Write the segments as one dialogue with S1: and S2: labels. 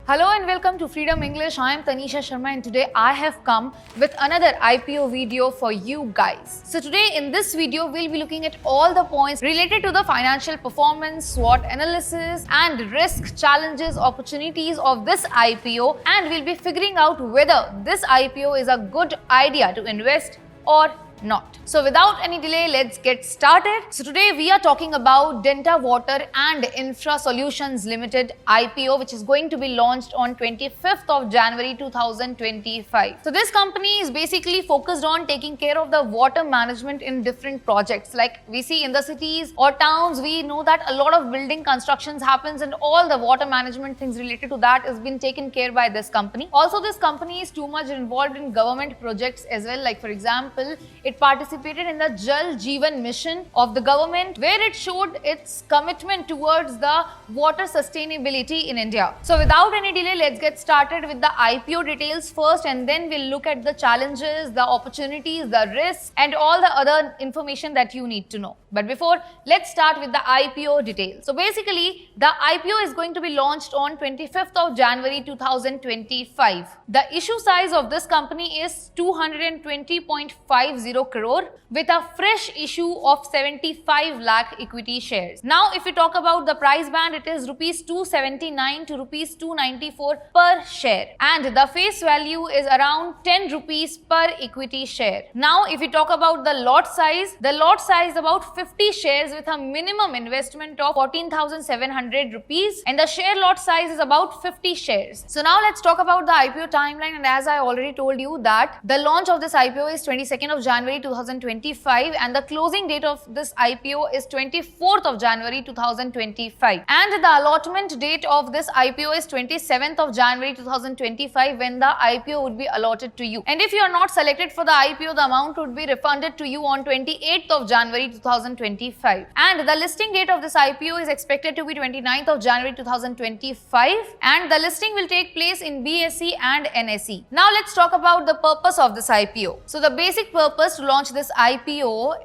S1: Hello and welcome to Freedom English. I am Tanisha Sharma and today I have come with another IPO video for you guys. So today in this video we'll be looking at all the points related to the financial performance, SWOT analysis and risk, challenges, opportunities of this IPO, and we'll be figuring out whether this IPO is a good idea to invest or not. So without any delay, let's get started. So today we are talking about Denta Water and Infra Solutions Limited IPO, which is going to be launched on 25th of January 2025. So this company is basically focused on taking care of the water management in different projects. Like we see in the cities or towns, we know that a lot of building constructions happens and all the water management things related to that has been taken care by this company. Also, this company is too much involved in government projects as well. Like for example, it participated in the Jal Jeevan mission of the government, where it showed its commitment towards the water sustainability in India. So without any delay, let's get started with the IPO details first, and then we'll look at the challenges, the opportunities, the risks, and all the other information that you need to know. But before, let's start with the IPO details. So basically, the IPO is going to be launched on 25th of January 2025. The issue size of this company is 220.50 crore with a fresh issue of 75 lakh equity shares. Now, if we talk about the price band, it is rupees 279 to rupees 294 per share, and the face value is around 10 rupees per equity share. Now, if we talk about the lot size is about 50 shares with a minimum investment of 14,700 rupees, and the share lot size is about 50 shares. So now let's talk about the IPO timeline, and as I already told you that the launch of this IPO is 22nd of January 2025 and the closing date of this IPO is 24th of January 2025, and the allotment date of this IPO is 27th of January 2025 when the IPO would be allotted to you. And if you are not selected for the IPO, the amount would be refunded to you on 28th of January 2025, and the listing date of this IPO is expected to be 29th of January 2025, and the listing will take place in BSE and NSE. Now let's talk about the purpose of this IPO. So the basic purpose to launch this IPO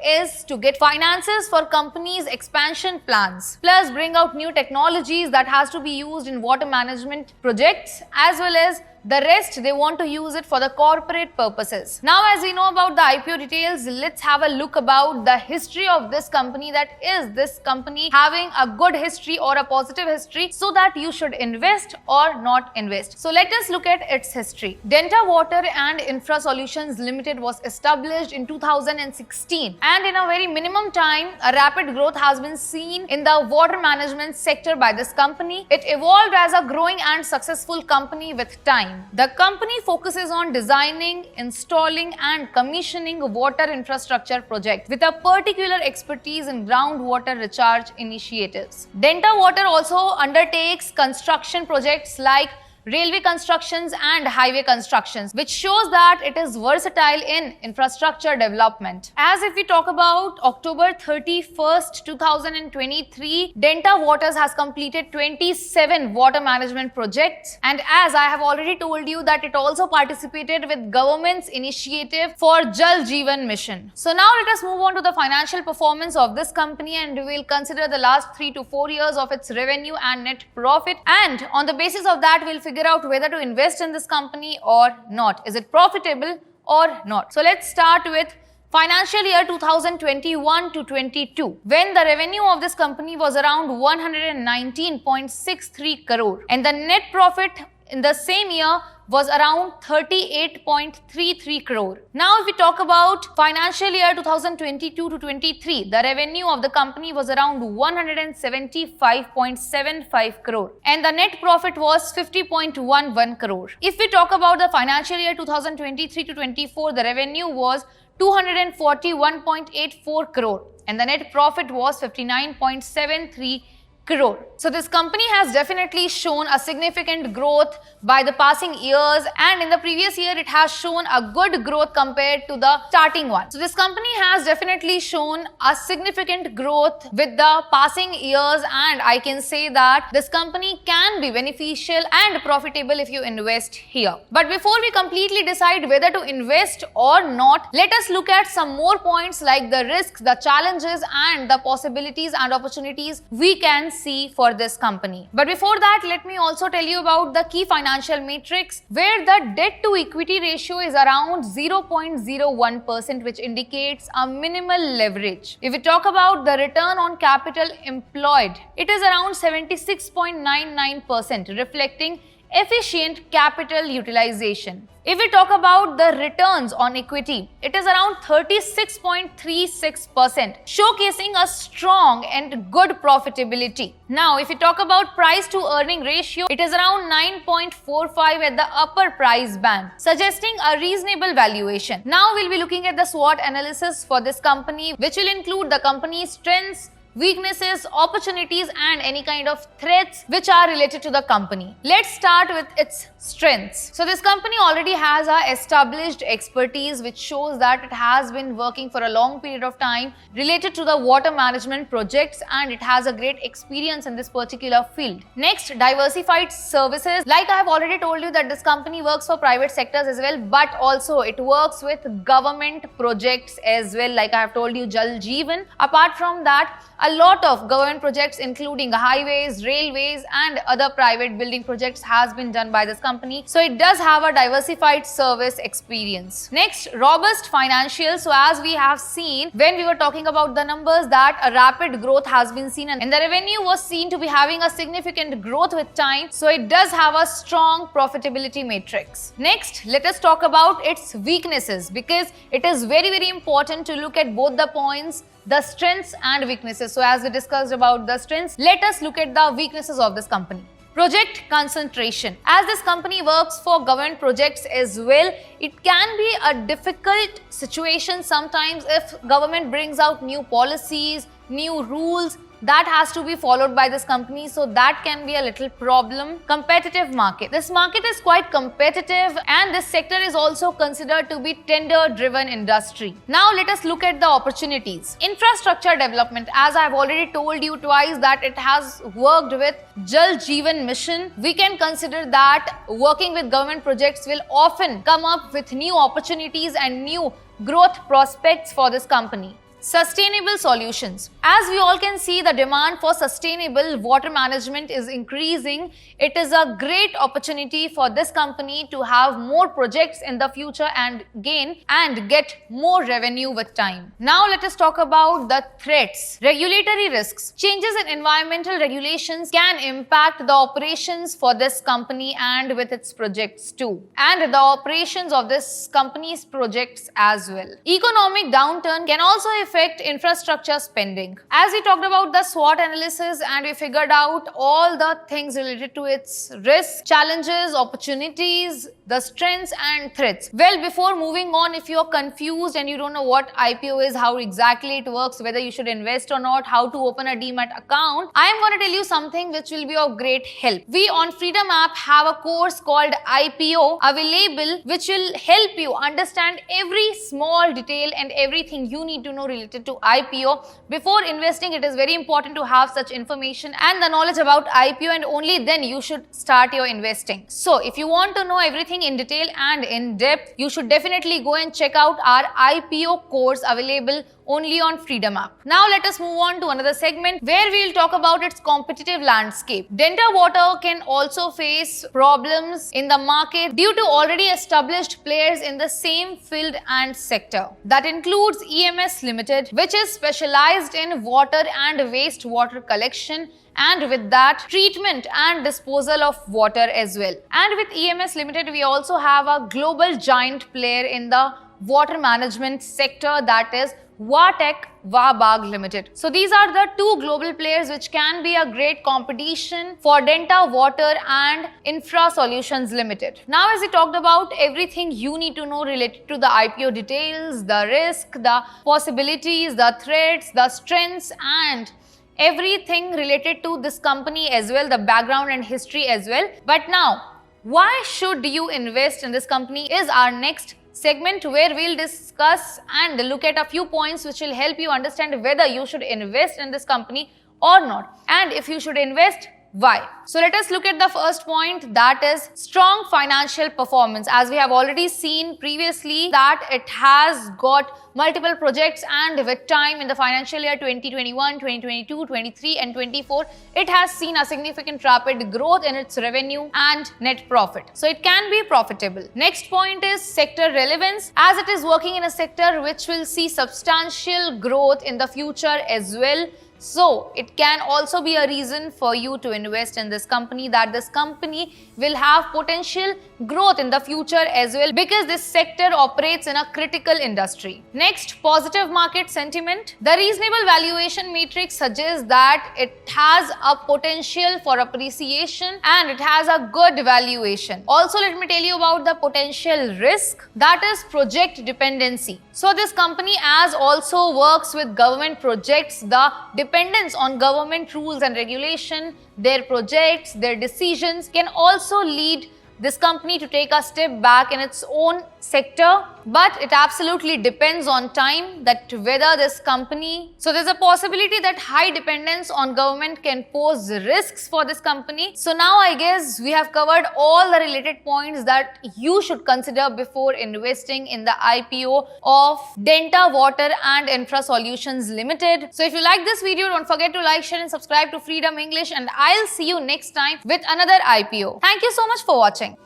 S1: is to get finances for companies' expansion plans, plus bring out new technologies that has to be used in water management projects, as well as the rest they want to use it for the corporate purposes. Now, as we know about the IPO details, let's have a look about the history of this company. That is this company having a good history or a positive history so that you should invest or not invest. So let us look at its history. Denta Water and Infra Solutions Limited was established in 2016, and in a very minimum time, a rapid growth has been seen in the water management sector by this company. It evolved as a growing and successful company with time. The company focuses on designing, installing and commissioning water infrastructure projects with a particular expertise in groundwater recharge initiatives. Denta Water also undertakes construction projects like railway constructions and highway constructions, which shows that it is versatile in infrastructure development. As if we talk about October 31st, 2023, Denta Waters has completed 27 water management projects, and as I have already told you that it also participated with government's initiative for Jal Jeevan mission. So now let us move on to the financial performance of this company, and we will consider the last 3 to 4 years of its revenue and net profit, and on the basis of that we'll figure out whether to invest in this company or not. Is it profitable or not? So let's start with financial year 2021 to 22, when the revenue of this company was around 119.63 crore and the net profit in the same year was around 38.33 crore. Now, if we talk about financial year 2022 to 23, the revenue of the company was around 175.75 crore and the net profit was 50.11 crore. If we talk about the financial year 2023 to 24, the revenue was 241.84 crore and the net profit was 59.73 crore. So this company has definitely shown a significant growth by the passing years, and in the previous year it has shown a good growth compared to the starting one. So this company has definitely shown a significant growth with the passing years, and I can say that this company can be beneficial and profitable if you invest here. But before we completely decide whether to invest or not, let us look at some more points like the risks, the challenges and the possibilities and opportunities we can see for this company. But before that, let me also tell you about the key financial matrix, where the debt to equity ratio is around 0.01%, which indicates a minimal leverage. If we talk about the return on capital employed, it is around 76.99%, reflecting efficient capital utilization. If we talk about the returns on equity, it is around 36.36%, showcasing a strong and good profitability. Now, if we talk about price to earning ratio, it is around 9.45 at the upper price band, suggesting a reasonable valuation. Now, we'll be looking at the SWOT analysis for this company, which will include the company's strengths, weaknesses, opportunities, and any kind of threats which are related to the company. Let's start with its strengths. So this company already has a established expertise, which shows that it has been working for a long period of time related to the water management projects, and it has a great experience in this particular field. Next, diversified services. Like I have already told you that this company works for private sectors as well, but also it works with government projects as well, like I have told you, Jal Jeevan. Apart from that, a lot of government projects including highways, railways, and other private building projects has been done by this company. So it does have a diversified service experience. Next, robust financials. So as we have seen when we were talking about the numbers, that a rapid growth has been seen and the revenue was seen to be having a significant growth with time. So it does have a strong profitability matrix. Next, let us talk about its weaknesses, because it is very important to look at both the points, the strengths and weaknesses. So as we discussed about the strengths, let us look at the weaknesses of this company. Project concentration. As this company works for government projects as well, it can be a difficult situation sometimes if government brings out new policies, new rules that has to be followed by this company, so that can be a little problem. Competitive market. This market is quite competitive, and this sector is also considered to be tender driven industry. Now let us look at the opportunities. Infrastructure development. As I have already told you twice that it has worked with Jal Jeevan mission, we can consider that working with government projects will often come up with new opportunities and new growth prospects for this company. Sustainable solutions. As we all can see, the demand for sustainable water management is increasing. It is a great opportunity for this company to have more projects in the future and get more revenue with time. Now let us talk about the threats. Regulatory risks. Changes in environmental regulations can impact the operations for this company and with its projects too, and the operations of this company's projects as well. Economic downturn can also affect infrastructure spending. As we talked about the SWOT analysis and we figured out all the things related to its risks, challenges, opportunities, the strengths and threats. Well, before moving on, if you are confused and you don't know what IPO is, how exactly it works, whether you should invest or not, how to open a Demat account, I am going to tell you something which will be of great help. We on Freedom app have a course called IPO available, which will help you understand every small detail and everything you need to know related to IPO. Before investing, it is very important to have such information and the knowledge about IPO, and only then you should start your investing. So if you want to know everything in detail and in depth, you should definitely go and check out our IPO course available only on Freedom app. Now let us move on to another segment where we will talk about its competitive landscape. Denta Water can also face problems in the market due to already established players in the same field and sector. That includes EMS Limited, which is specialized in water and wastewater collection, and with that, treatment and disposal of water as well. And with EMS Limited, we also have a global giant player in the water management sector, that is Watec Wabag Limited. So these are the two global players which can be a great competition for Denta Water and Infra Solutions Limited. Now, as we talked about everything you need to know related to the IPO details, the risk, the possibilities, the threats, the strengths, and everything related to this company as well, the background and history as well. But now, why should you invest in this company is our next segment, where we'll discuss and look at a few points which will help you understand whether you should invest in this company or not. And if you should invest, Why? So let us look at the first point, that is strong financial performance. As we have already seen previously that it has got multiple projects, and with time in the financial year 2021, 2022, 23 and 24, it has seen a significant rapid growth in its revenue and net profit. So it can be profitable. Next point is sector relevance, as it is working in a sector which will see substantial growth in the future as well. So it can also be a reason for you to invest in this company, that this company will have potential growth in the future as well, because this sector operates in a critical industry. Next, positive market sentiment. The reasonable valuation matrix suggests that it has a potential for appreciation and it has a good valuation. Also, let me tell you about the potential risk, that is project dependency. So this company as also works with government projects, the dependence on government rules and regulation, their projects, their decisions can also lead this company to take a step back in its own sector, but it absolutely depends on time that whether this company, so there's a possibility that high dependence on government can pose risks for this company. So now I guess we have covered all the related points that you should consider before investing in the IPO of Denta Water and Infra Solutions Limited. So if you like this video, don't forget to like, share and subscribe to Freedom English, and I'll see you next time with another IPO. Thank you so much for watching.